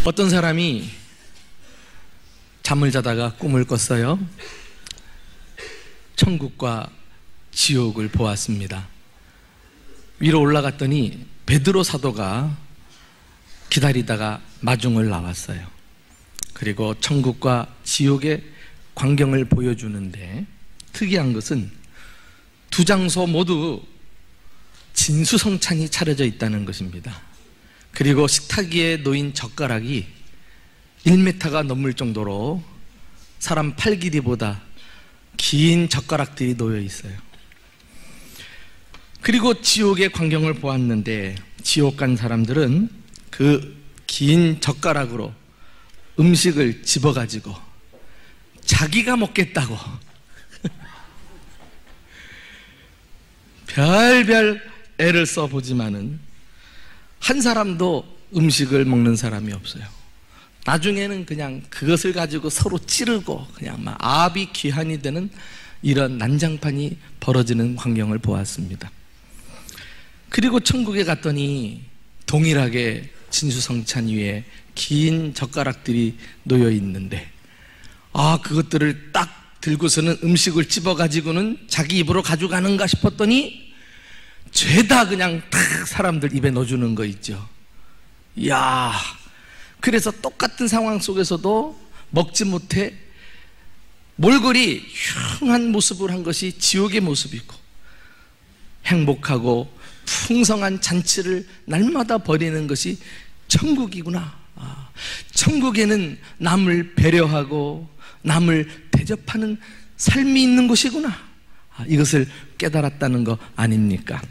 어떤 사람이 잠을 자다가 꿈을 꿨어요. 천국과 지옥을 보았습니다. 위로 올라갔더니 베드로 사도가 기다리다가 마중을 나왔어요. 그리고 천국과 지옥의 광경을 보여주는데 특이한 것은 두 장소 모두 진수성찬이 차려져 있다는 것입니다. 그리고 식탁 위에 놓인 젓가락이 1m가 넘을 정도로 사람 팔 길이보다 긴 젓가락들이 놓여 있어요. 그리고 지옥의 광경을 보았는데 지옥 간 사람들은 그 긴 젓가락으로 음식을 집어가지고 자기가 먹겠다고 별별 애를 써보지만은 한 사람도 음식을 먹는 사람이 없어요. 나중에는 그냥 그것을 가지고 서로 찌르고 그냥 막 압이 귀환이 되는 이런 난장판이 벌어지는 광경을 보았습니다. 그리고 천국에 갔더니 동일하게 진수성찬 위에 긴 젓가락들이 놓여 있는데 그것들을 딱 들고서는 음식을 집어가지고는 자기 입으로 가져가는가 싶었더니 죄다 그냥 탁 사람들 입에 넣어주는 거 있죠. 이야, 그래서 똑같은 상황 속에서도 먹지 못해 몰골이 흉한 모습을 한 것이 지옥의 모습이고, 행복하고 풍성한 잔치를 날마다 벌이는 것이 천국이구나. 천국에는 남을 배려하고 남을 대접하는 삶이 있는 곳이구나. 이것을 깨달았다는 거 아닙니까?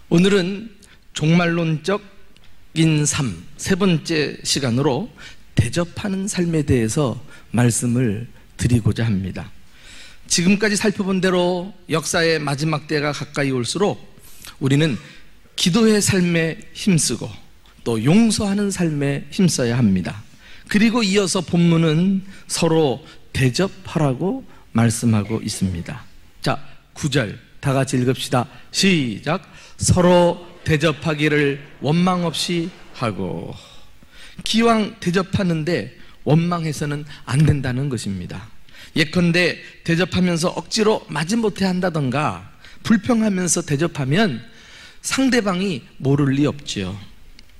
오늘은 종말론적인 삶 세 번째 시간으로 대접하는 삶에 대해서 말씀을 드리고자 합니다. 지금까지 살펴본 대로 역사의 마지막 때가 가까이 올수록 우리는 기도의 삶에 힘쓰고 또 용서하는 삶에 힘써야 합니다. 그리고 이어서 본문은 서로 대접하라고 말씀하고 있습니다. 자, 9절 다 같이 읽읍시다. 시작. 서로 대접하기를 원망 없이 하고. 기왕 대접하는데 원망해서는 안 된다는 것입니다. 예컨대 대접하면서 억지로 마지못해 한다던가 불평하면서 대접하면 상대방이 모를 리 없지요.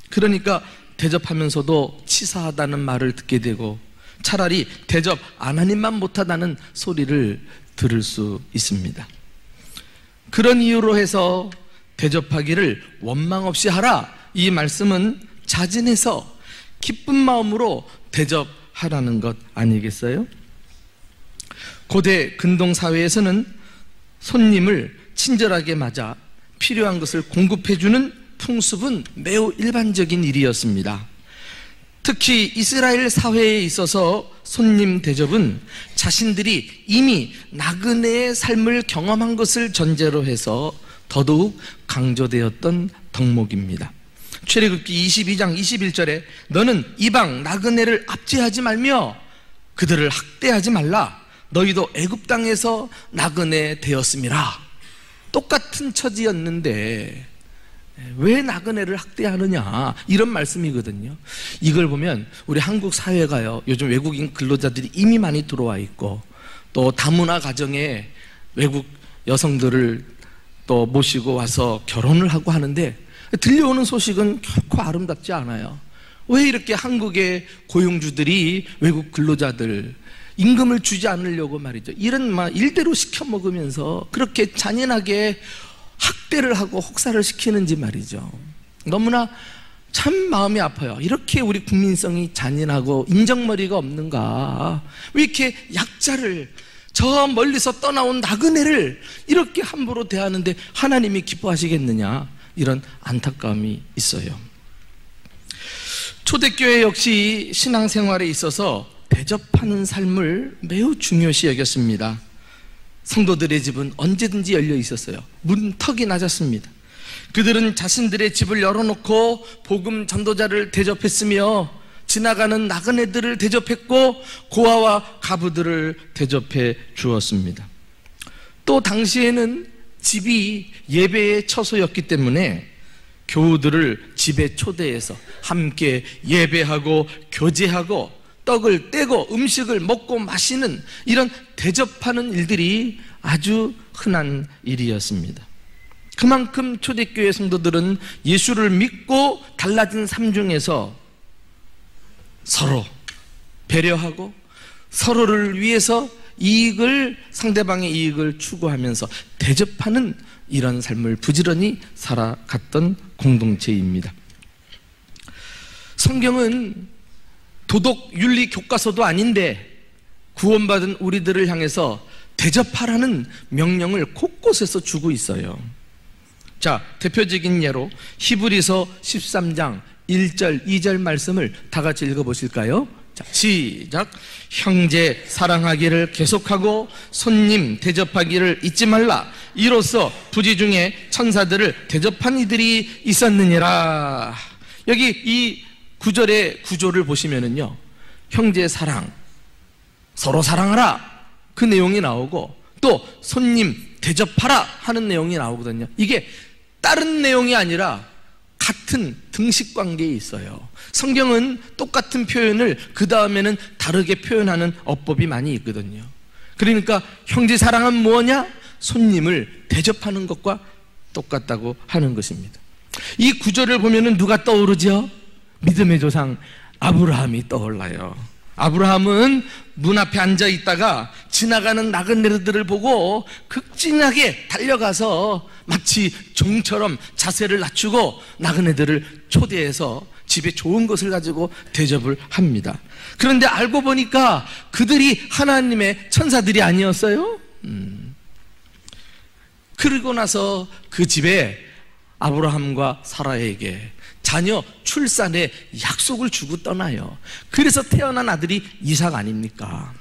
그러니까 대접하면서도 치사하다는 말을 듣게 되고 차라리 대접 안 하니만 못하다는 소리를 들을 수 있습니다. 그런 이유로 해서 대접하기를 원망 없이 하라, 이 말씀은 자진해서 기쁜 마음으로 대접하라는 것 아니겠어요? 고대 근동 사회에서는 손님을 친절하게 맞아 필요한 것을 공급해주는 풍습은 매우 일반적인 일이었습니다. 특히 이스라엘 사회에 있어서 손님 대접은 자신들이 이미 나그네의 삶을 경험한 것을 전제로 해서 더더욱 강조되었던 덕목입니다. 출애굽기 22장 21절에 너는 이방 나그네를 압제하지 말며 그들을 학대하지 말라. 너희도 애굽 땅에서 나그네 되었음이라. 똑같은 처지였는데 왜 나그네를 학대하느냐, 이런 말씀이거든요. 이걸 보면 우리 한국 사회가요, 요즘 외국인 근로자들이 이미 많이 들어와 있고 또 다문화 가정에 외국 여성들을 또 모시고 와서 결혼을 하고 하는데 들려오는 소식은 결코 아름답지 않아요. 왜 이렇게 한국의 고용주들이 외국 근로자들 임금을 주지 않으려고 말이죠, 이런 일대로 시켜 먹으면서 그렇게 잔인하게 학대를 하고 혹사를 시키는지 말이죠. 너무나 참 마음이 아파요. 이렇게 우리 국민성이 잔인하고 인정머리가 없는가? 왜 이렇게 약자를, 저 멀리서 떠나온 나그네를 이렇게 함부로 대하는데 하나님이 기뻐하시겠느냐, 이런 안타까움이 있어요. 초대교회 역시 신앙생활에 있어서 대접하는 삶을 매우 중요시 여겼습니다. 성도들의 집은 언제든지 열려 있었어요. 문턱이 낮았습니다. 그들은 자신들의 집을 열어놓고 복음 전도자를 대접했으며 지나가는 나그네들을 대접했고 고아와 가부들을 대접해 주었습니다. 또 당시에는 집이 예배의 처소였기 때문에 교우들을 집 집에 초대해서 함께 예배하고 교제하고 떡을 떼고 음식을 먹고 마시는 이런 대접하는 일들이 아주 흔한 일이었습니다. 그만큼 초대교회 성도들은 예수를 믿고 달라진 삶 중에서 서로 배려하고 서로를 위해서 상대방의 이익을 추구하면서 대접하는 이런 삶을 부지런히 살아갔던 공동체입니다. 성경은 도덕 윤리 교과서도 아닌데 구원받은 우리들을 향해서 대접하라는 명령을 곳곳에서 주고 있어요. 자, 대표적인 예로 히브리서 13장 1절 2절 말씀을 다 같이 읽어보실까요? 자, 시작. 형제 사랑하기를 계속하고 손님 대접하기를 잊지 말라. 이로써 부지 중에 천사들을 대접한 이들이 있었느니라. 여기 이 구절의 구조를 보시면은요, 형제 사랑, 서로 사랑하라 그 내용이 나오고 또 손님 대접하라 하는 내용이 나오거든요. 이게 다른 내용이 아니라 같은 등식 관계에 있어요. 성경은 똑같은 표현을 그 다음에는 다르게 표현하는 어법이 많이 있거든요. 그러니까 형제 사랑은 뭐냐? 손님을 대접하는 것과 똑같다고 하는 것입니다. 이 구절을 보면은 누가 떠오르죠? 믿음의 조상 아브라함이 떠올라요. 아브라함은 문 앞에 앉아 있다가 지나가는 나그네들을 보고 극진하게 달려가서 마치 종처럼 자세를 낮추고 나그네들을 초대해서 집에 좋은 것을 가지고 대접을 합니다. 그런데 알고 보니까 그들이 하나님의 천사들이 아니었어요. 그러고 나서 그 집에 아브라함과 사라에게 자녀 출산의 약속을 주고 떠나요. 그래서 태어난 아들이 이삭 아닙니까?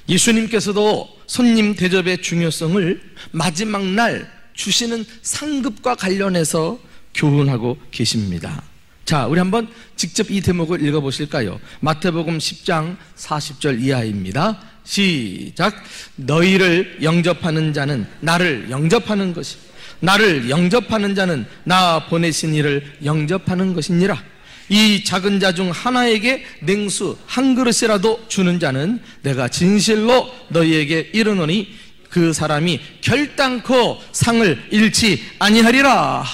예수님께서도 손님 대접의 중요성을 마지막 날 주시는 상급과 관련해서 교훈하고 계십니다. 자, 우리 한번 직접 이 대목을 읽어보실까요? 마태복음 10장 40절 이하입니다. 시작. 너희를 영접하는 자는 나를 영접하는 것이, 나를 영접하는 자는 나 보내신 이를 영접하는 것이니라. 이 작은 자 중 하나에게 냉수 한 그릇이라도 주는 자는 내가 진실로 너희에게 이르노니 그 사람이 결단코 상을 잃지 아니하리라.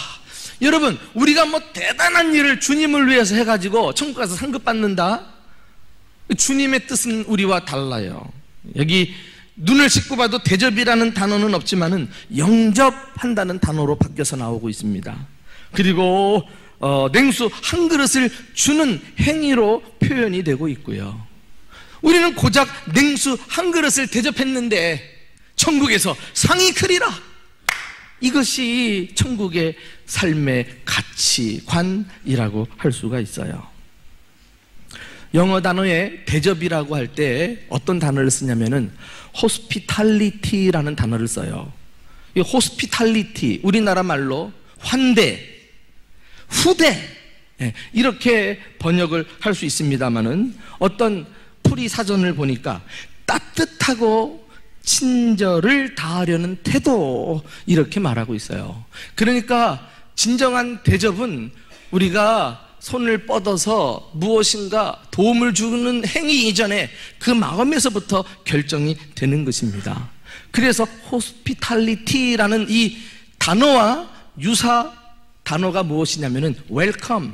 여러분, 우리가 뭐 대단한 일을 주님을 위해서 해가지고 천국 가서 상급 받는다? 주님의 뜻은 우리와 달라요. 여기 눈을 씻고 봐도 대접이라는 단어는 없지만은 영접한다는 단어로 바뀌어서 나오고 있습니다. 그리고 냉수 한 그릇을 주는 행위로 표현이 되고 있고요. 우리는 고작 냉수 한 그릇을 대접했는데 천국에서 상이 크리라. 이것이 천국의 삶의 가치관이라고 할 수가 있어요. 영어 단어에 대접이라고 할 때 어떤 단어를 쓰냐면은 hospitality라는 단어를 써요. 이 hospitality, 우리나라 말로 환대, 후대, 이렇게 번역을 할 수 있습니다만은 어떤 풀이 사전을 보니까 따뜻하고 친절을 다하려는 태도, 이렇게 말하고 있어요. 그러니까 진정한 대접은 우리가 손을 뻗어서 무엇인가 도움을 주는 행위 이전에 그 마음에서부터 결정이 되는 것입니다. 그래서 hospitality라는 이 단어와 유사 단어가 무엇이냐면은 welcome,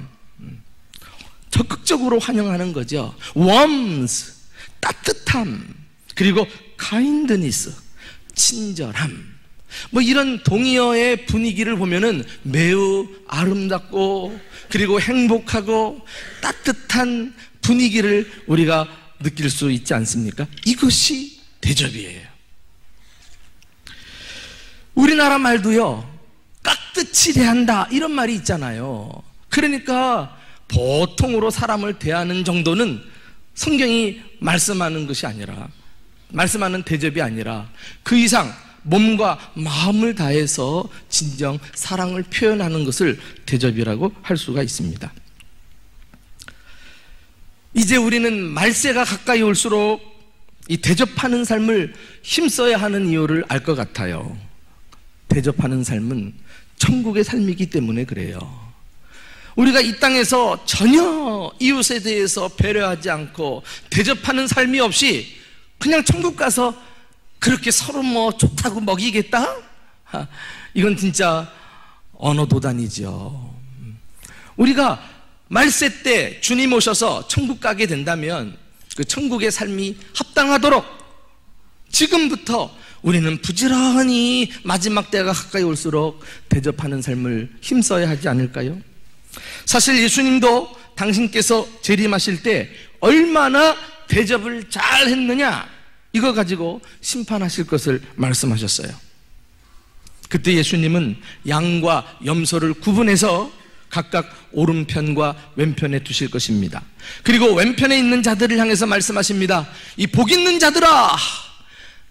적극적으로 환영하는 거죠. warmth, 따뜻함, 그리고 kindness, 친절함. 뭐 이런 동의어의 분위기를 보면은 매우 아름답고 그리고 행복하고 따뜻한 분위기를 우리가 느낄 수 있지 않습니까? 이것이 대접이에요. 우리나라 말도요, 깍듯이 대한다 이런 말이 있잖아요. 그러니까 보통으로 사람을 대하는 정도는 성경이 말씀하는 것이 아니라, 말씀하는 대접이 아니라 그 이상 몸과 마음을 다해서 진정 사랑을 표현하는 것을 대접이라고 할 수가 있습니다. 이제 우리는 말세가 가까이 올수록 이 대접하는 삶을 힘써야 하는 이유를 알 것 같아요. 대접하는 삶은 천국의 삶이기 때문에 그래요. 우리가 이 땅에서 전혀 이웃에 대해서 배려하지 않고 대접하는 삶이 없이 그냥 천국 가서 그렇게 서로 뭐 좋다고 먹이겠다? 이건 진짜 언어도단이죠. 우리가 말세 때 주님 오셔서 천국 가게 된다면 그 천국의 삶이 합당하도록 지금부터 우리는 부지런히 마지막 때가 가까이 올수록 대접하는 삶을 힘써야 하지 않을까요? 사실 예수님도 당신께서 재림하실 때 얼마나 대접을 잘 했느냐, 이거 가지고 심판하실 것을 말씀하셨어요. 그때 예수님은 양과 염소를 구분해서 각각 오른편과 왼편에 두실 것입니다. 그리고 왼편에 있는 자들을 향해서 말씀하십니다. 이 복 있는 자들아,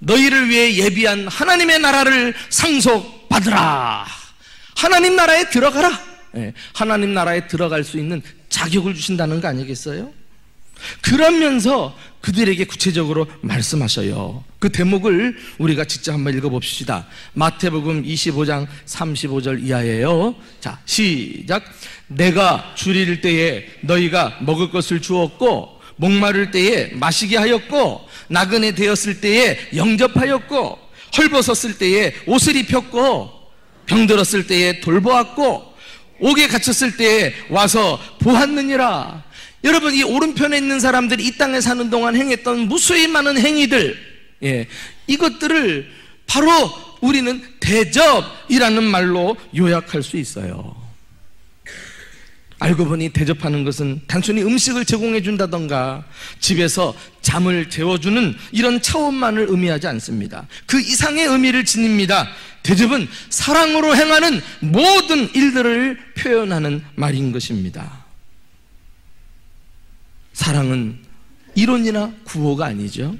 너희를 위해 예비한 하나님의 나라를 상속받으라. 하나님 나라에 들어가라. 하나님 나라에 들어갈 수 있는 자격을 주신다는 거 아니겠어요? 그러면서 그들에게 구체적으로 말씀하셔요. 그 대목을 우리가 직접 한번 읽어봅시다. 마태복음 25장 35절 이하예요. 자, 시작. 내가 줄일 때에 너희가 먹을 것을 주었고, 목마를 때에 마시게 하였고, 나그네 되었을 때에 영접하였고, 헐벗었을 때에 옷을 입혔고, 병들었을 때에 돌보았고, 옥에 갇혔을 때에 와서 보았느니라. 여러분, 이 오른편에 있는 사람들이 이 땅에 사는 동안 행했던 무수히 많은 행위들, 이것들을 바로 우리는 대접이라는 말로 요약할 수 있어요. 알고 보니 대접하는 것은 단순히 음식을 제공해 준다던가 집에서 잠을 재워주는 이런 차원만을 의미하지 않습니다. 그 이상의 의미를 지닙니다. 대접은 사랑으로 행하는 모든 일들을 표현하는 말인 것입니다. 사랑은 이론이나 구호가 아니죠.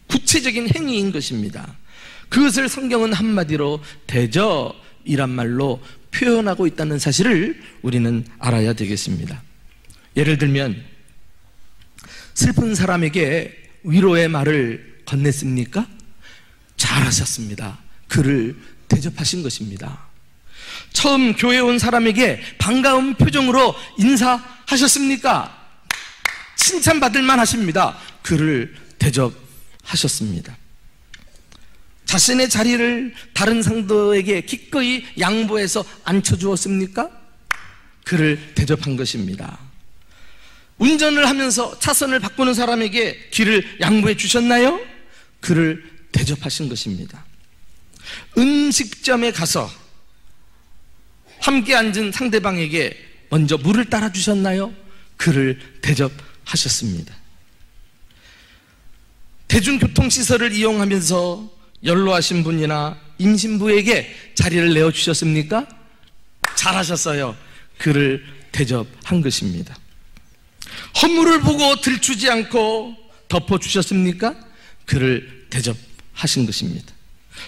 구체적인 행위인 것입니다. 그것을 성경은 한마디로 대접이란 말로 표현하고 있다는 사실을 우리는 알아야 되겠습니다. 예를 들면 슬픈 사람에게 위로의 말을 건넸습니까? 잘하셨습니다. 그를 대접하신 것입니다. 처음 교회에 온 사람에게 반가운 표정으로 인사하셨습니까? 칭찬받을 만하십니다. 그를 대접하셨습니다. 자신의 자리를 다른 상도에게 기꺼이 양보해서 앉혀주었습니까? 그를 대접한 것입니다. 운전을 하면서 차선을 바꾸는 사람에게 길을 양보해 주셨나요? 그를 대접하신 것입니다. 음식점에 가서 함께 앉은 상대방에게 먼저 물을 따라 주셨나요? 그를 대접하셨습니다. 대중교통시설을 이용하면서 연로하신 분이나 임신부에게 자리를 내어주셨습니까? 잘하셨어요. 그를 대접한 것입니다. 허물을 보고 들추지 않고 덮어주셨습니까? 그를 대접하신 것입니다.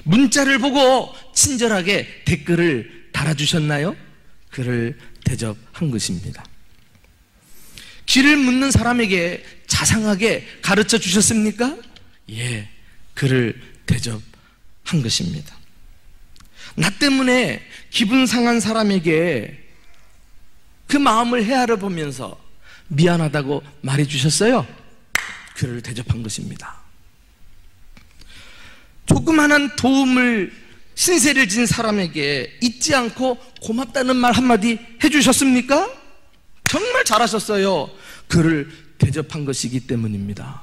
문자를 보고 친절하게 댓글을 달아주셨나요? 그를 대접한 것입니다. 길을 묻는 사람에게 자상하게 가르쳐 주셨습니까? 예, 그를 대접한 것입니다. 나 때문에 기분 상한 사람에게 그 마음을 헤아려 보면서 미안하다고 말해 주셨어요? 그를 대접한 것입니다. 조그마한 도움을 신세를 진 사람에게 잊지 않고 고맙다는 말 한마디 해주셨습니까? 정말 잘하셨어요. 그를 대접한 것이기 때문입니다.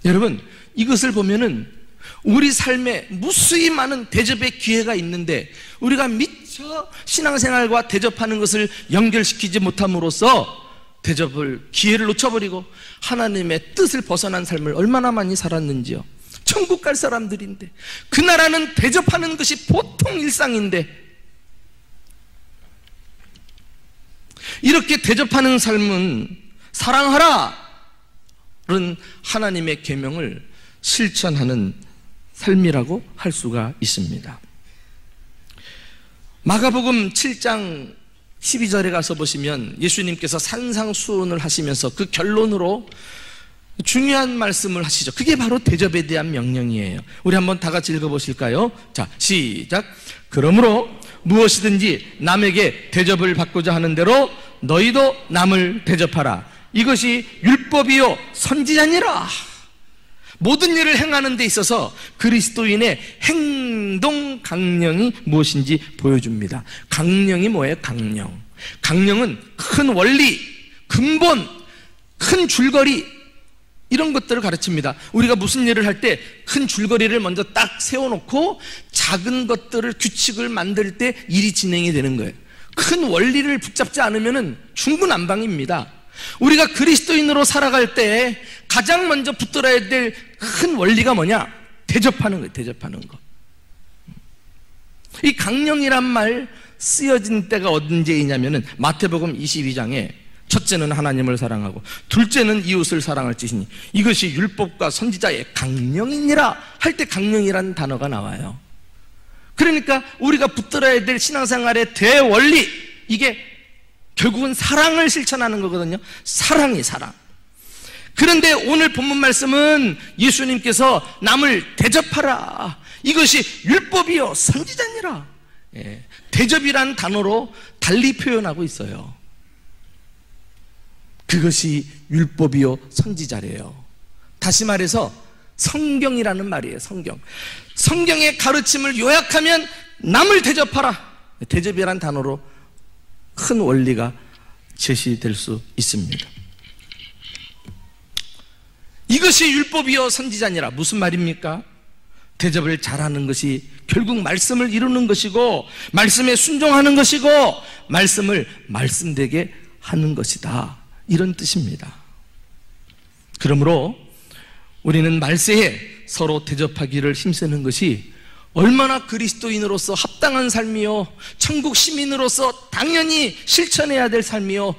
여러분, 이것을 보면은 우리 삶에 무수히 많은 대접의 기회가 있는데 우리가 미처 신앙생활과 대접하는 것을 연결시키지 못함으로써 대접을 기회를 놓쳐버리고 하나님의 뜻을 벗어난 삶을 얼마나 많이 살았는지요. 천국 갈 사람들인데, 그 나라는 대접하는 것이 보통 일상인데, 이렇게 대접하는 삶은 사랑하라는 하나님의 계명을 실천하는 삶이라고 할 수가 있습니다. 마가복음 7장 12절에 가서 보시면 예수님께서 산상수훈을 하시면서 그 결론으로 중요한 말씀을 하시죠. 그게 바로 대접에 대한 명령이에요. 우리 한번 다 같이 읽어보실까요? 자, 시작. 그러므로 무엇이든지 남에게 대접을 받고자 하는 대로 너희도 남을 대접하라. 이것이 율법이요 선지자니라. 모든 일을 행하는 데 있어서 그리스도인의 행동 강령이 무엇인지 보여줍니다. 강령이 뭐예요? 강령. 강령은 큰 원리, 근본, 큰 줄거리, 이런 것들을 가르칩니다. 우리가 무슨 일을 할 때 큰 줄거리를 먼저 딱 세워놓고 작은 것들을, 규칙을 만들 때 일이 진행이 되는 거예요. 큰 원리를 붙잡지 않으면 중구난방입니다. 우리가 그리스도인으로 살아갈 때 가장 먼저 붙들어야 될 큰 원리가 뭐냐? 대접하는 거예요. 대접하는 거. 이 강령이란 말 쓰여진 때가 언제이냐면은 마태복음 22장에 첫째는 하나님을 사랑하고 둘째는 이웃을 사랑할지니 이것이 율법과 선지자의 강령이니라 할 때 강령이라는 단어가 나와요. 그러니까 우리가 붙들어야 될 신앙생활의 대원리, 이게 결국은 사랑을 실천하는 거거든요. 사랑이 사랑. 그런데 오늘 본문 말씀은 예수님께서 남을 대접하라. 이것이 율법이요 선지자니라. 대접이란 단어로 달리 표현하고 있어요. 그것이 율법이요 선지자래요. 다시 말해서 성경이라는 말이에요. 성경. 성경의 가르침을 요약하면 남을 대접하라. 대접이란 단어로 큰 원리가 제시될 수 있습니다. 이것이 율법이요 선지자니라. 무슨 말입니까? 대접을 잘하는 것이 결국 말씀을 이루는 것이고, 말씀에 순종하는 것이고, 말씀을 말씀되게 하는 것이다, 이런 뜻입니다. 그러므로 우리는 말세에 서로 대접하기를 힘쓰는 것이 얼마나 그리스도인으로서 합당한 삶이요, 천국 시민으로서 당연히 실천해야 될 삶이요,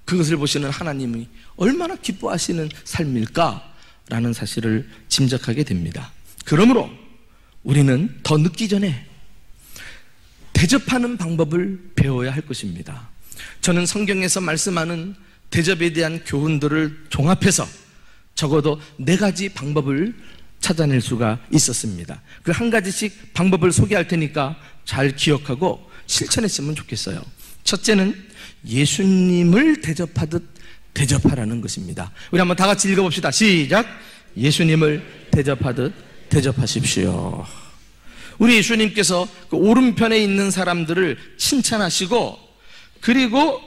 그것을 보시는 하나님이 얼마나 기뻐하시는 삶일까라는 사실을 짐작하게 됩니다. 그러므로 우리는 더 늦기 전에 대접하는 방법을 배워야 할 것입니다. 저는 성경에서 말씀하는 대접에 대한 교훈들을 종합해서 적어도 4가지 방법을 찾아낼 수가 있었습니다. 그 한 가지씩 방법을 소개할 테니까 잘 기억하고 실천했으면 좋겠어요. 첫째는 예수님을 대접하듯 대접하라는 것입니다. 우리 한번 다 같이 읽어봅시다. 시작. 예수님을 대접하듯 대접하십시오. 우리 예수님께서 그 오른편에 있는 사람들을 칭찬하시고, 그리고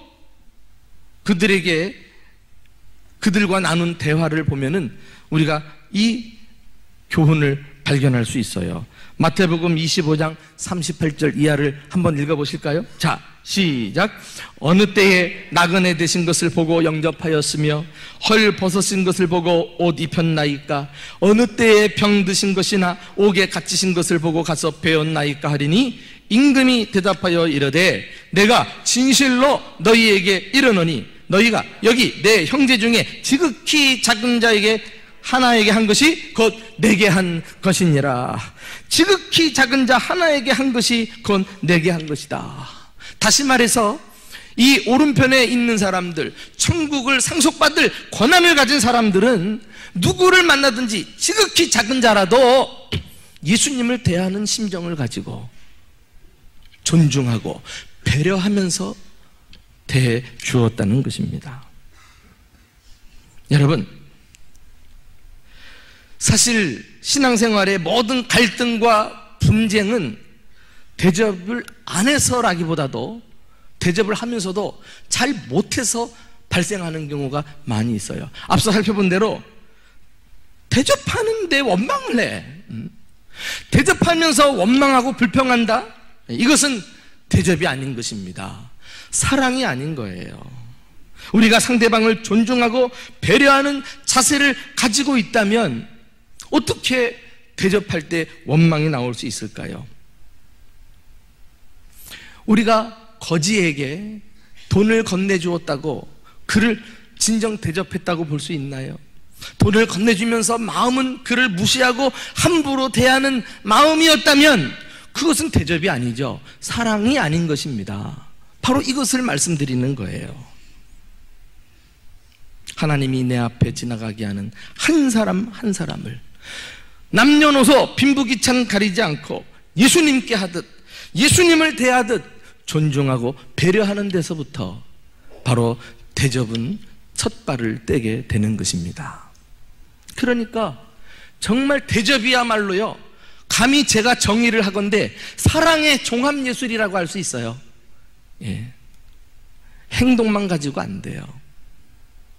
그들과 나눈 대화를 보면은 우리가 이 교훈을 발견할 수 있어요. 마태복음 25장 38절 이하를 한번 읽어보실까요? 자, 시작. 어느 때에 나그네 되신 것을 보고 영접하였으며 헐 벗으신 것을 보고 옷 입혔나이까? 어느 때에 병 드신 것이나 옥에 갇히신 것을 보고 가서 배웠나이까 하리니, 임금이 대답하여 이르되 내가 진실로 너희에게 이르노니 너희가 여기 내 형제 중에 지극히 작은 자에게 하나에게 한 것이 곧 내게 한 것이니라. 지극히 작은 자 하나에게 한 것이 곧 내게 한 것이다. 다시 말해서 이 오른편에 있는 사람들, 천국을 상속받을 권한을 가진 사람들은 누구를 만나든지 지극히 작은 자라도 예수님을 대하는 심정을 가지고 존중하고 배려하면서 대해 주었다는 것입니다. 여러분, 사실 신앙생활의 모든 갈등과 분쟁은 대접을 안 해서라기보다도 대접을 하면서도 잘 못해서 발생하는 경우가 많이 있어요. 앞서 살펴본 대로 대접하는데 원망을 해. 대접하면서 원망하고 불평한다? 이것은 대접이 아닌 것입니다. 사랑이 아닌 거예요. 우리가 상대방을 존중하고 배려하는 자세를 가지고 있다면 어떻게 대접할 때 원망이 나올 수 있을까요? 우리가 거지에게 돈을 건네주었다고 그를 진정 대접했다고 볼 수 있나요? 돈을 건네주면서 마음은 그를 무시하고 함부로 대하는 마음이었다면 그것은 대접이 아니죠. 사랑이 아닌 것입니다. 바로 이것을 말씀드리는 거예요. 하나님이 내 앞에 지나가게 하는 한 사람 한 사람을 남녀노소 빈부귀천 가리지 않고 예수님께 하듯 예수님을 대하듯 존중하고 배려하는 데서부터 바로 대접은 첫 발을 떼게 되는 것입니다. 그러니까 정말 대접이야말로요, 감히 제가 정의를 하건대 사랑의 종합예술이라고 할 수 있어요. 예. 행동만 가지고 안 돼요.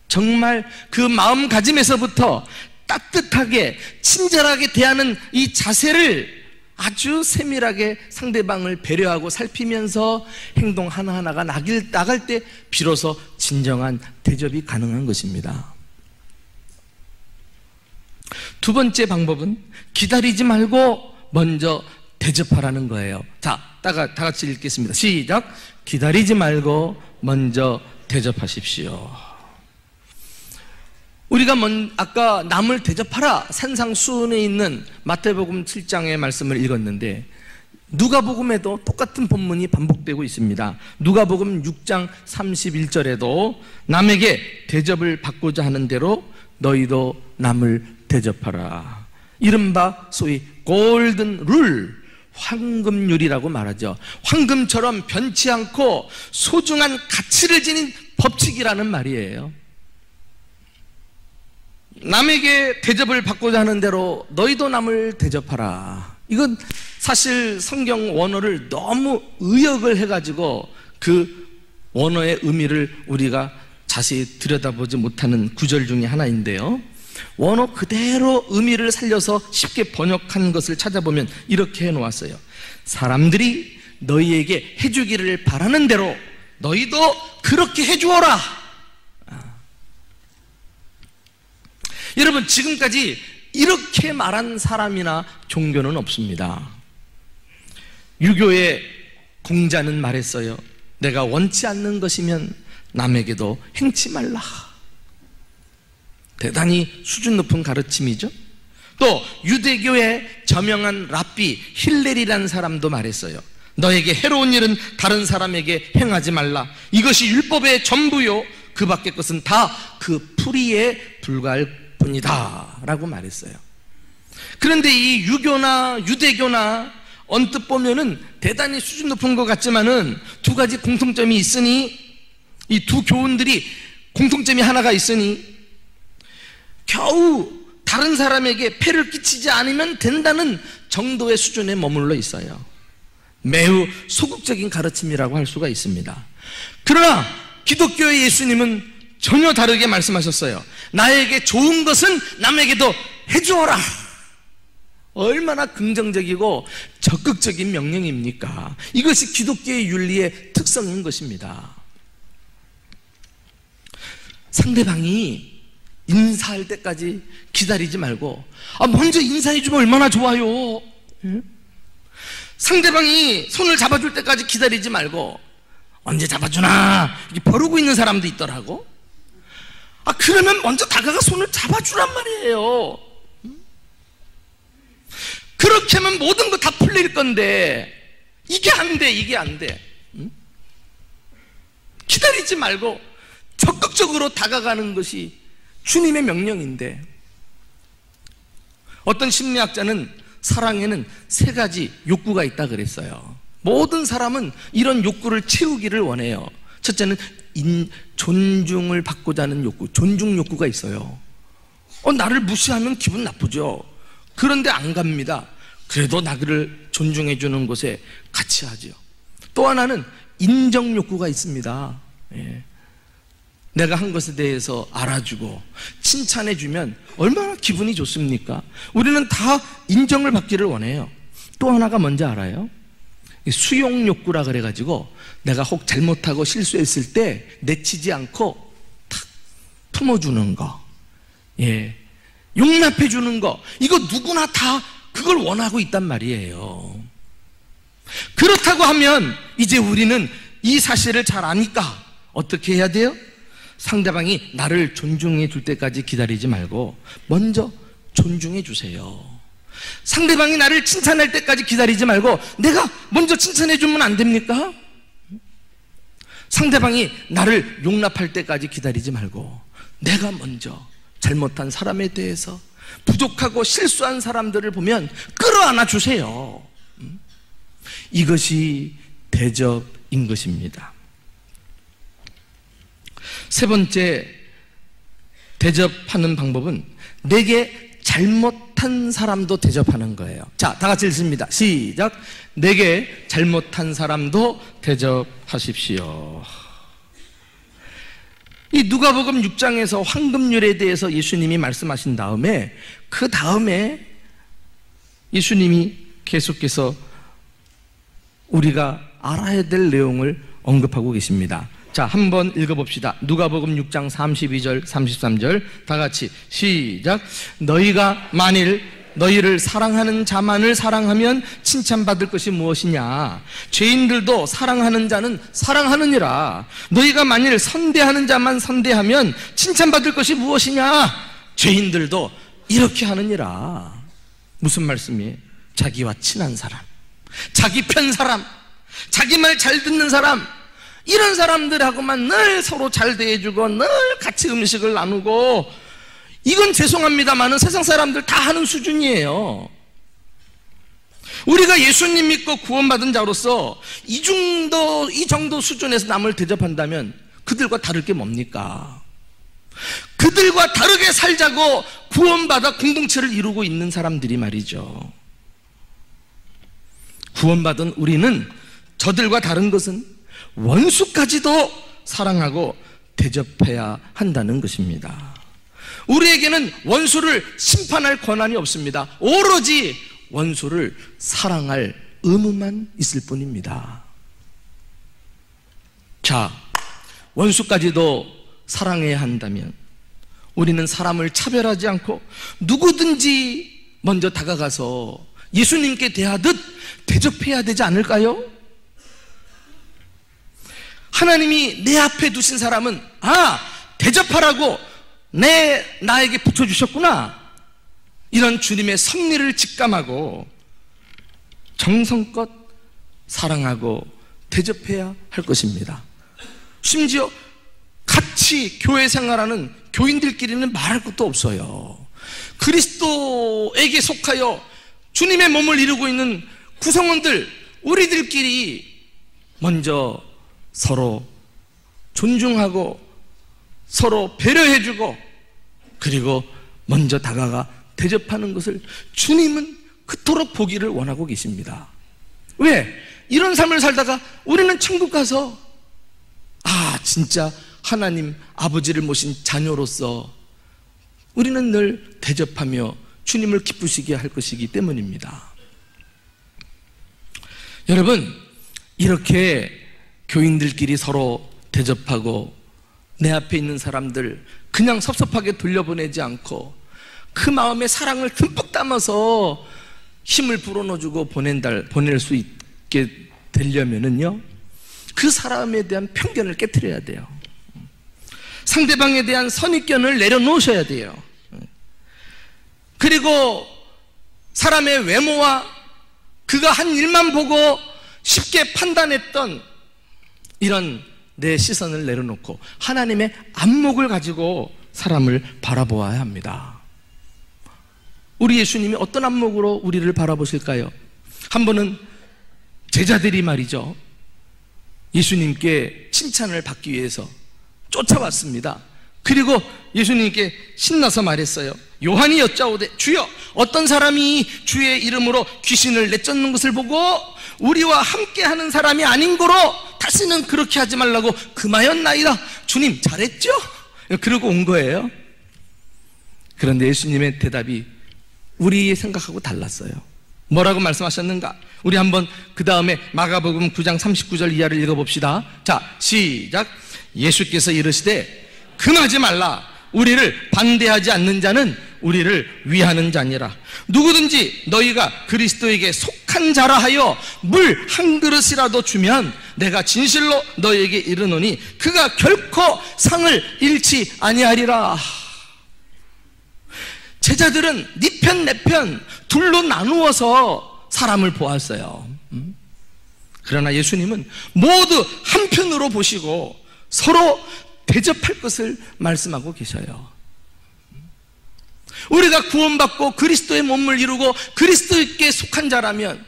정말 그 마음가짐에서부터 따뜻하게 친절하게 대하는 이 자세를 아주 세밀하게 상대방을 배려하고 살피면서 행동 하나하나가 나갈 때 비로소 진정한 대접이 가능한 것입니다. 두 번째 방법은 기다리지 말고 먼저 대접하라는 거예요. 자, 다 같이 읽겠습니다. 시작. 기다리지 말고 먼저 대접하십시오. 우리가 아까 남을 대접하라 산상수훈에 있는 마태복음 7장의 말씀을 읽었는데 누가복음에도 똑같은 본문이 반복되고 있습니다. 누가복음 6장 31절에도 남에게 대접을 받고자 하는 대로 너희도 남을 대접하라. 이른바 소위 골든 룰, 황금률이라고 말하죠. 황금처럼 변치 않고 소중한 가치를 지닌 법칙이라는 말이에요. 남에게 대접을 받고자 하는 대로 너희도 남을 대접하라. 이건 사실 성경 원어를 너무 의역을 해가지고 그 원어의 의미를 우리가 자세히 들여다보지 못하는 구절 중에 하나인데요, 원어 그대로 의미를 살려서 쉽게 번역한 것을 찾아보면 이렇게 해놓았어요. 사람들이 너희에게 해주기를 바라는 대로 너희도 그렇게 해주어라. 여러분, 지금까지 이렇게 말한 사람이나 종교는 없습니다. 유교의 공자는 말했어요. 내가 원치 않는 것이면 남에게도 행치 말라. 대단히 수준 높은 가르침이죠. 또 유대교의 저명한 랍비 힐렐이라는 사람도 말했어요. 너에게 해로운 일은 다른 사람에게 행하지 말라. 이것이 율법의 전부요, 그 밖의 것은 다 그 풀이에 불과할 뿐이다 라고 말했어요. 그런데 이 유교나 유대교나 언뜻 보면은 대단히 수준 높은 것 같지만은 두 가지 공통점이 있으니, 이 두 교훈들이 공통점이 하나가 있으니 겨우 다른 사람에게 폐를 끼치지 않으면 된다는 정도의 수준에 머물러 있어요. 매우 소극적인 가르침이라고 할 수가 있습니다. 그러나 기독교의 예수님은 전혀 다르게 말씀하셨어요. 나에게 좋은 것은 남에게도 해주어라. 얼마나 긍정적이고 적극적인 명령입니까? 이것이 기독교의 윤리의 특성인 것입니다. 상대방이 인사할 때까지 기다리지 말고 먼저 인사해주면 얼마나 좋아요. 상대방이 손을 잡아줄 때까지 기다리지 말고 언제 잡아주나 이렇게 벼르고 있는 사람도 있더라고. 그러면 먼저 다가가 손을 잡아주란 말이에요. 그렇게 하면 모든 거 다 풀릴 건데 이게 안 돼, 이게 안 돼. 기다리지 말고 적극적으로 다가가는 것이 주님의 명령인데, 어떤 심리학자는 사랑에는 세 가지 욕구가 있다 그랬어요. 모든 사람은 이런 욕구를 채우기를 원해요. 첫째는 존중을 받고자 하는 욕구, 존중 욕구가 있어요. 나를 무시하면 기분 나쁘죠. 그런데 안 갑니다. 그래도 나를 존중해 주는 곳에 같이 하죠. 또 하나는 인정 욕구가 있습니다. 내가 한 것에 대해서 알아주고 칭찬해 주면 얼마나 기분이 좋습니까? 우리는 다 인정을 받기를 원해요. 또 하나가 뭔지 알아요? 수용 욕구라 그래가지고 내가 혹 잘못하고 실수했을 때 내치지 않고 탁 품어주는 거, 용납해 주는 거, 이거 누구나 다 그걸 원하고 있단 말이에요. 그렇다고 하면 이제 우리는 이 사실을 잘 아니까 어떻게 해야 돼요? 상대방이 나를 존중해 줄 때까지 기다리지 말고 먼저 존중해 주세요. 상대방이 나를 칭찬할 때까지 기다리지 말고 내가 먼저 칭찬해 주면 안 됩니까? 상대방이 나를 용납할 때까지 기다리지 말고 내가 먼저 잘못한 사람에 대해서, 부족하고 실수한 사람들을 보면 끌어안아 주세요. 이것이 대접인 것입니다. 세 번째 대접하는 방법은 내게 잘못한 사람도 대접하는 거예요. 자, 다 같이 읽습니다. 시작. 내게 잘못한 사람도 대접하십시오. 이 누가복음 6장에서 황금률에 대해서 예수님이 말씀하신 다음에 그 다음에 예수님이 계속해서 우리가 알아야 될 내용을 언급하고 계십니다. 자, 한번 읽어봅시다. 누가복음 6장 32절 33절 다 같이 시작. 너희가 만일 너희를 사랑하는 자만을 사랑하면 칭찬받을 것이 무엇이냐? 죄인들도 사랑하는 자는 사랑하느니라. 너희가 만일 선대하는 자만 선대하면 칭찬받을 것이 무엇이냐? 죄인들도 이렇게 하느니라. 무슨 말씀이에요? 자기와 친한 사람, 자기 편 사람, 자기 말 잘 듣는 사람, 이런 사람들하고만 늘 서로 잘 대해주고 늘 같이 음식을 나누고, 이건 죄송합니다만은 세상 사람들 다 하는 수준이에요. 우리가 예수님 믿고 구원받은 자로서 이 정도 수준에서 남을 대접한다면 그들과 다를 게 뭡니까? 그들과 다르게 살자고 구원받아 공동체를 이루고 있는 사람들이 말이죠. 구원받은 우리는 저들과 다른 것은 원수까지도 사랑하고 대접해야 한다는 것입니다. 우리에게는 원수를 심판할 권한이 없습니다. 오로지 원수를 사랑할 의무만 있을 뿐입니다. 자, 원수까지도 사랑해야 한다면 우리는 사람을 차별하지 않고 누구든지 먼저 다가가서 예수님께 대하듯 대접해야 되지 않을까요? 하나님이 내 앞에 두신 사람은 대접하라고 나에게 붙여주셨구나, 이런 주님의 섭리를 직감하고 정성껏 사랑하고 대접해야 할 것입니다. 심지어 같이 교회 생활하는 교인들끼리는 말할 것도 없어요. 그리스도에게 속하여 주님의 몸을 이루고 있는 구성원들, 우리들끼리 먼저 서로 존중하고 서로 배려해주고 그리고 먼저 다가가 대접하는 것을 주님은 그토록 보기를 원하고 계십니다. 왜? 이런 삶을 살다가 우리는 천국 가서 진짜 하나님 아버지를 모신 자녀로서 우리는 늘 대접하며 주님을 기쁘시게 할 것이기 때문입니다. 여러분, 이렇게 교인들끼리 서로 대접하고 내 앞에 있는 사람들 그냥 섭섭하게 돌려보내지 않고 그 마음에 사랑을 듬뿍 담아서 힘을 불어넣어주고 보낼 수 있게 되려면은요, 그 사람에 대한 편견을 깨트려야 돼요. 상대방에 대한 선입견을 내려놓으셔야 돼요. 그리고 사람의 외모와 그가 한 일만 보고 쉽게 판단했던 이런 내 시선을 내려놓고 하나님의 안목을 가지고 사람을 바라보아야 합니다. 우리 예수님이 어떤 안목으로 우리를 바라보실까요? 한 번은 제자들이 말이죠, 예수님께 칭찬을 받기 위해서 쫓아왔습니다. 그리고 예수님께 신나서 말했어요. 요한이 여짜오되 주여, 어떤 사람이 주의 이름으로 귀신을 내쫓는 것을 보고 우리와 함께하는 사람이 아닌 거로 다시는 그렇게 하지 말라고 금하였나이다. 주님 잘했죠? 그러고 온 거예요. 그런데 예수님의 대답이 우리의 생각하고 달랐어요. 뭐라고 말씀하셨는가? 우리 한번 그 다음에 마가복음 9장 39절 이하를 읽어봅시다. 자, 시작. 예수께서 이르시되 금하지 말라. 우리를 반대하지 않는 자는 우리를 위하는 자니라. 누구든지 너희가 그리스도에게 속한 자라 하여 물 한 그릇이라도 주면 내가 진실로 너희에게 이르노니 그가 결코 상을 잃지 아니하리라. 제자들은 네 편 내 편 둘로 나누어서 사람을 보았어요. 그러나 예수님은 모두 한편으로 보시고 서로 대접할 것을 말씀하고 계셔요. 우리가 구원받고 그리스도의 몸을 이루고 그리스도께 속한 자라면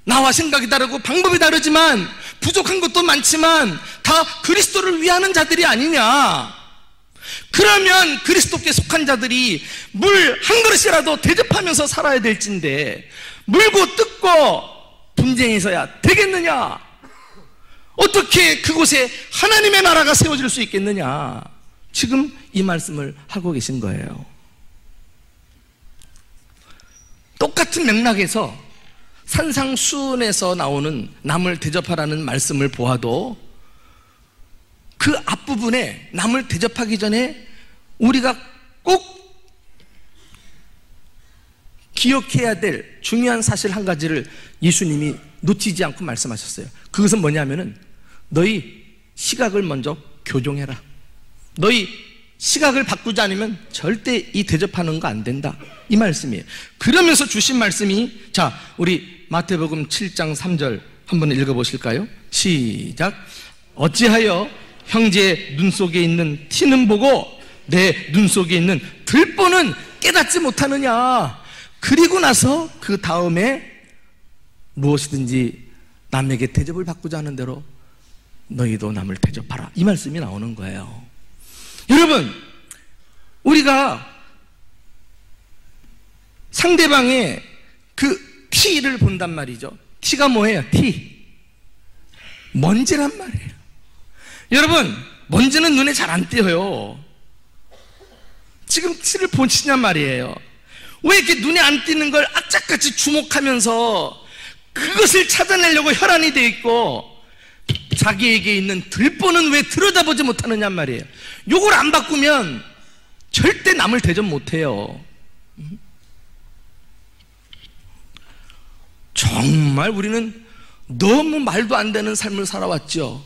나와 생각이 다르고 방법이 다르지만 부족한 것도 많지만 다 그리스도를 위하는 자들이 아니냐. 그러면 그리스도께 속한 자들이 물 한 그릇이라도 대접하면서 살아야 될진데 물고 뜯고 분쟁해서야 되겠느냐? 어떻게 그곳에 하나님의 나라가 세워질 수 있겠느냐? 지금 이 말씀을 하고 계신 거예요. 똑같은 맥락에서 산상수훈에서 나오는 남을 대접하라는 말씀을 보아도 그 앞부분에 남을 대접하기 전에 우리가 꼭 기억해야 될 중요한 사실 한 가지를 예수님이 놓치지 않고 말씀하셨어요. 그것은 뭐냐면은 너희 시각을 먼저 교정해라. 너희 시각을 바꾸지 않으면 절대 이 대접하는 거 안 된다, 이 말씀이에요. 그러면서 주신 말씀이, 자, 우리 마태복음 7장 3절 한번 읽어보실까요? 시작. 어찌하여 형제의 눈 속에 있는 티는 보고 내 눈 속에 있는 들보는 깨닫지 못하느냐. 그리고 나서 그 다음에 무엇이든지 남에게 대접을 받고자 하는 대로 너희도 남을 대접하라, 이 말씀이 나오는 거예요. 여러분, 우리가 상대방의 그 티를 본단 말이죠. 티가 뭐예요? 티. 먼지란 말이에요. 여러분, 먼지는 눈에 잘 안 띄어요. 지금 티를 보시냔 말이에요. 왜 이렇게 눈에 안 띄는 걸 악착같이 주목하면서 그것을 찾아내려고 혈안이 돼 있고 자기에게 있는 들보는 왜 들여다보지 못하느냐 말이에요. 요걸 안 바꾸면 절대 남을 대접 못해요. 정말 우리는 너무 말도 안 되는 삶을 살아왔죠.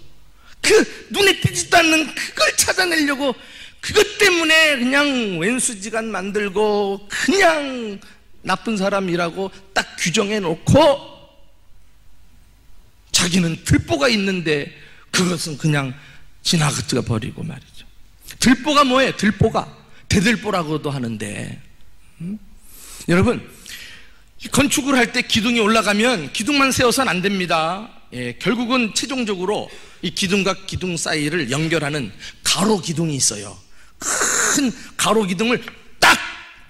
그 눈에 띄지도 않는 그걸 찾아내려고 그것 때문에 그냥 왼수지간 만들고 그냥 나쁜 사람이라고 딱 규정해 놓고 자기는 들보가 있는데 그것은 그냥 지나가 버리고 말이죠. 들보가 뭐예요? 들보가 대들보라고도 하는데, 여러분, 건축을 할 때 기둥이 올라가면 기둥만 세워서는 안 됩니다. 예, 결국은 최종적으로 이 기둥과 기둥 사이를 연결하는 가로 기둥이 있어요. 큰 가로 기둥을 딱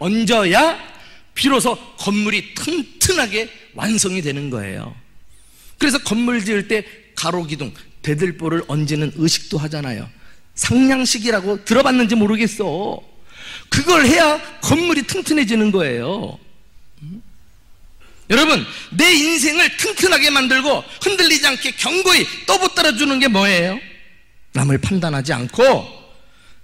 얹어야 비로소 건물이 튼튼하게 완성이 되는 거예요. 그래서 건물 지을 때 가로 기둥, 대들보를 얹는 의식도 하잖아요. 상냥식이라고 들어봤는지 모르겠어. 그걸 해야 건물이 튼튼해지는 거예요. 여러분, 내 인생을 튼튼하게 만들고 흔들리지 않게 견고히 떠붙들어주는 게 뭐예요? 남을 판단하지 않고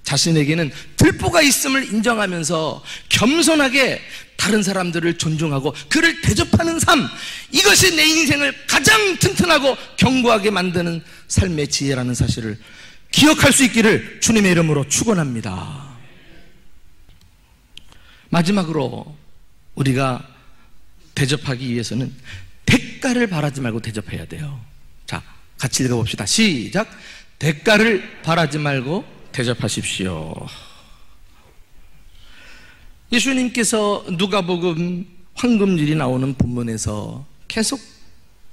자신에게는 들보가 있음을 인정하면서 겸손하게 다른 사람들을 존중하고 그를 대접하는 삶, 이것이 내 인생을 가장 튼튼하고 견고하게 만드는 삶의 지혜라는 사실을 기억할 수 있기를 주님의 이름으로 축원합니다. 마지막으로 우리가 대접하기 위해서는 대가를 바라지 말고 대접해야 돼요. 자, 같이 읽어봅시다. 시작. 대가를 바라지 말고 대접하십시오. 예수님께서 누가복음 황금줄이 나오는 본문에서 계속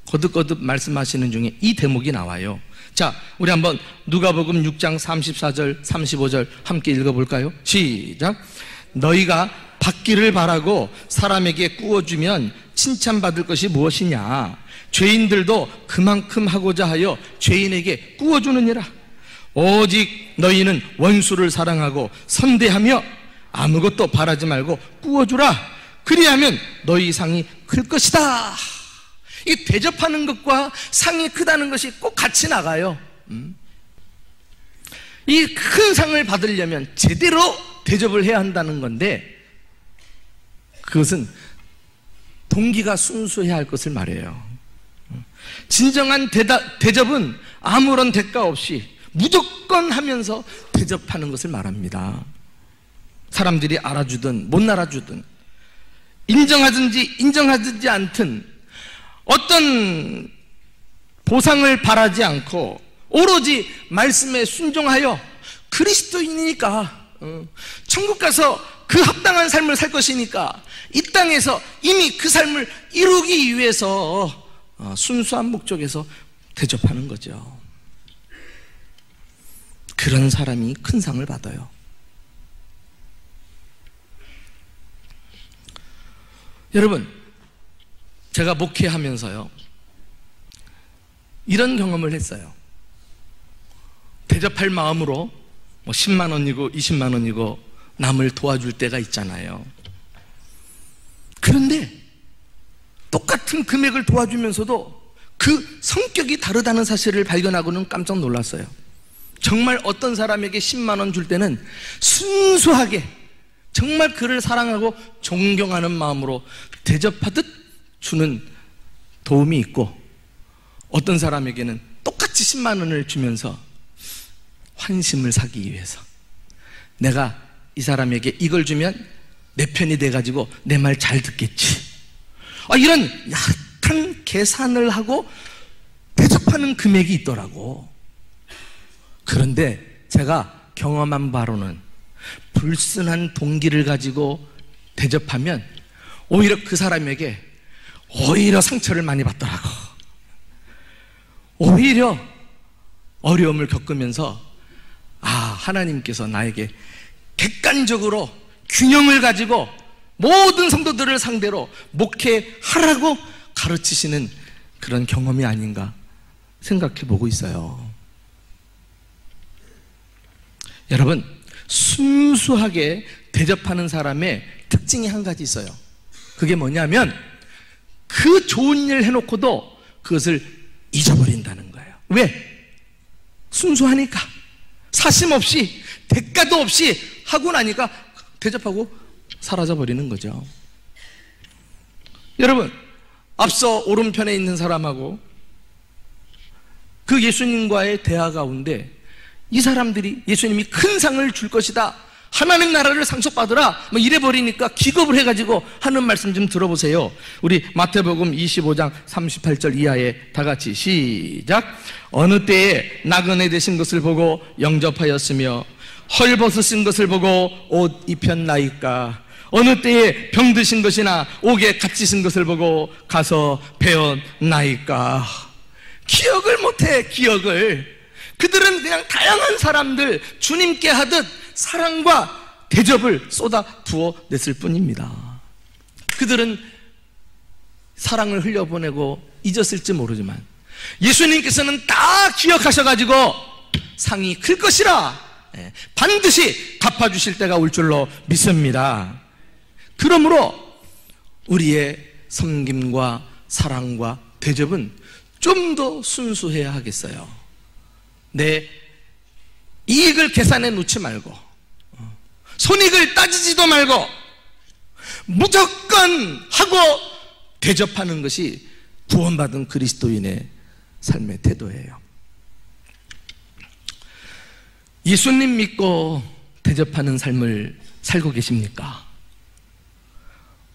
거듭거듭 말씀하시는 중에 이 대목이 나와요. 자, 우리 한번 누가복음 6장 34절 35절 함께 읽어볼까요? 시작. 너희가 받기를 바라고 사람에게 꾸어주면 칭찬받을 것이 무엇이냐? 죄인들도 그만큼 하고자 하여 죄인에게 꾸어주느니라. 오직 너희는 원수를 사랑하고 선대하며 아무것도 바라지 말고 꾸어주라. 그리하면 너희 상이 클 것이다. 이 대접하는 것과 상이 크다는 것이 꼭 같이 나가요. 이 큰 상을 받으려면 제대로 대접을 해야 한다는 건데, 그것은 동기가 순수해야 할 것을 말해요. 진정한 대접은 아무런 대가 없이 무조건 하면서 대접하는 것을 말합니다. 사람들이 알아주든 못 알아주든, 인정하든지 인정하지 않든 어떤 보상을 바라지 않고 오로지 말씀에 순종하여 그리스도인이니까 천국 가서 그 합당한 삶을 살 것이니까 이 땅에서 이미 그 삶을 이루기 위해서 순수한 목적에서 대접하는 거죠. 그런 사람이 큰 상을 받아요. 여러분, 제가 목회하면서요, 이런 경험을 했어요. 대접할 마음으로 10만 원이고 20만 원이고 남을 도와줄 때가 있잖아요. 그런데 똑같은 금액을 도와주면서도 그 성격이 다르다는 사실을 발견하고는 깜짝 놀랐어요. 정말 어떤 사람에게 10만 원 줄 때는 순수하게 정말 그를 사랑하고 존경하는 마음으로 대접하듯 주는 도움이 있고, 어떤 사람에게는 똑같이 10만 원을 주면서 환심을 사기 위해서 내가 이 사람에게 이걸 주면 내 편이 돼가지고 내 말 잘 듣겠지, 이런 얕은 계산을 하고 대접하는 금액이 있더라고. 그런데 제가 경험한 바로는 불순한 동기를 가지고 대접하면 오히려 그 사람에게 오히려 상처를 많이 받더라고. 오히려 어려움을 겪으면서 하나님께서 나에게 객관적으로 균형을 가지고 모든 성도들을 상대로 목회하라고 가르치시는 그런 경험이 아닌가 생각해 보고 있어요. 여러분, 순수하게 대접하는 사람의 특징이 한 가지 있어요. 그게 뭐냐면 그 좋은 일 해놓고도 그것을 잊어버린다는 거예요. 왜? 순수하니까, 사심 없이 대가도 없이 하고 나니까 대접하고 사라져버리는 거죠. 여러분, 앞서 오른편에 있는 사람하고 그 예수님과의 대화 가운데 이 사람들이 예수님이 큰 상을 줄 것이다, 하나님 나라를 상속받으라 이래버리니까 기겁을 해가지고 하는 말씀 좀 들어보세요. 우리 마태복음 25장 38절 이하에 다 같이 시작. 어느 때에 나그네 되신 것을 보고 영접하였으며 헐벗으신 것을 보고 옷 입혔나이까? 어느 때에 병드신 것이나 옥에 갇히신 것을 보고 가서 배웠나이까? 기억을 못해, 기억을. 그들은 그냥 다양한 사람들 주님께 하듯 사랑과 대접을 쏟아 부어 냈을 뿐입니다. 그들은 사랑을 흘려보내고 잊었을지 모르지만 예수님께서는 다 기억하셔가지고 상이 클 것이라 반드시 갚아주실 때가 올 줄로 믿습니다. 그러므로 우리의 섬김과 사랑과 대접은 좀 더 순수해야 하겠어요. 내 이익을 계산해 놓지 말고, 손익을 따지지도 말고 무조건 하고 대접하는 것이 구원받은 그리스도인의 삶의 태도예요. 예수님 믿고 대접하는 삶을 살고 계십니까?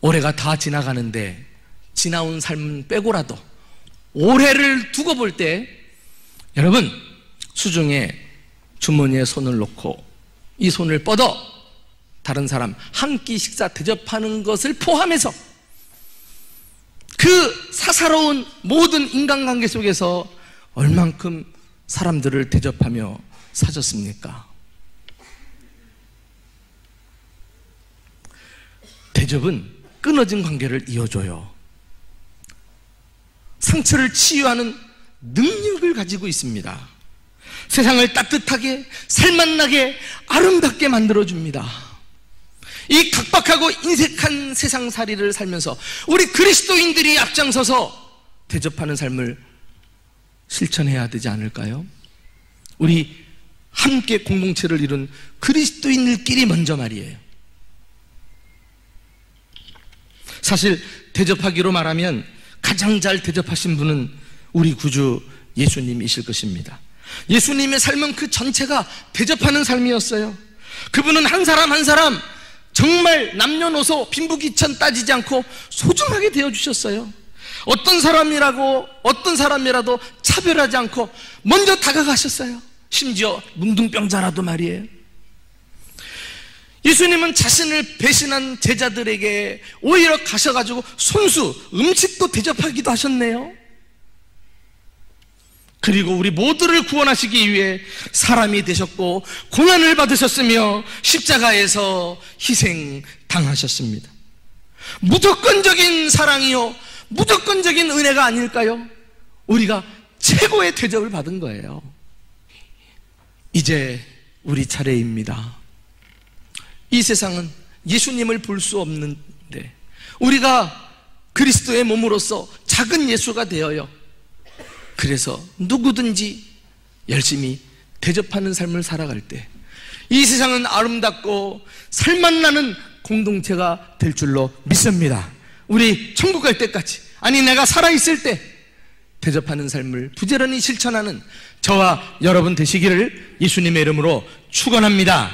올해가 다 지나가는데 지나온 삶은 빼고라도 올해를 두고 볼 때 여러분, 수중에 주머니에 손을 놓고 이 손을 뻗어 다른 사람 한 끼 식사 대접하는 것을 포함해서 그 사사로운 모든 인간관계 속에서 얼만큼 사람들을 대접하며 사셨습니까? 대접은 끊어진 관계를 이어줘요. 상처를 치유하는 능력을 가지고 있습니다. 세상을 따뜻하게, 살맛나게, 아름답게 만들어줍니다. 이 각박하고 인색한 세상살이를 살면서 우리 그리스도인들이 앞장서서 대접하는 삶을 실천해야 되지 않을까요? 우리 함께 공동체를 이룬 그리스도인들끼리 먼저 말이에요. 사실 대접하기로 말하면 가장 잘 대접하신 분은 우리 구주 예수님이실 것입니다. 예수님의 삶은 그 전체가 대접하는 삶이었어요. 그분은 한 사람 한 사람 정말 남녀노소 빈부귀천 따지지 않고 소중하게 대해주셨어요. 어떤 사람이라도 차별하지 않고 먼저 다가가셨어요. 심지어 문둥병자라도 말이에요. 예수님은 자신을 배신한 제자들에게 오히려 가셔가지고 손수 음식도 대접하기도 하셨네요. 그리고 우리 모두를 구원하시기 위해 사람이 되셨고 고난을 받으셨으며 십자가에서 희생당하셨습니다. 무조건적인 사랑이요, 무조건적인 은혜가 아닐까요? 우리가 최고의 대접을 받은 거예요. 이제 우리 차례입니다. 이 세상은 예수님을 볼 수 없는데 우리가 그리스도의 몸으로서 작은 예수가 되어요. 그래서 누구든지 열심히 대접하는 삶을 살아갈 때 이 세상은 아름답고 살맛나는 공동체가 될 줄로 믿습니다. 우리 천국 갈 때까지, 아니 내가 살아있을 때 대접하는 삶을 부지런히 실천하는 저와 여러분 되시기를 예수님의 이름으로 축원합니다.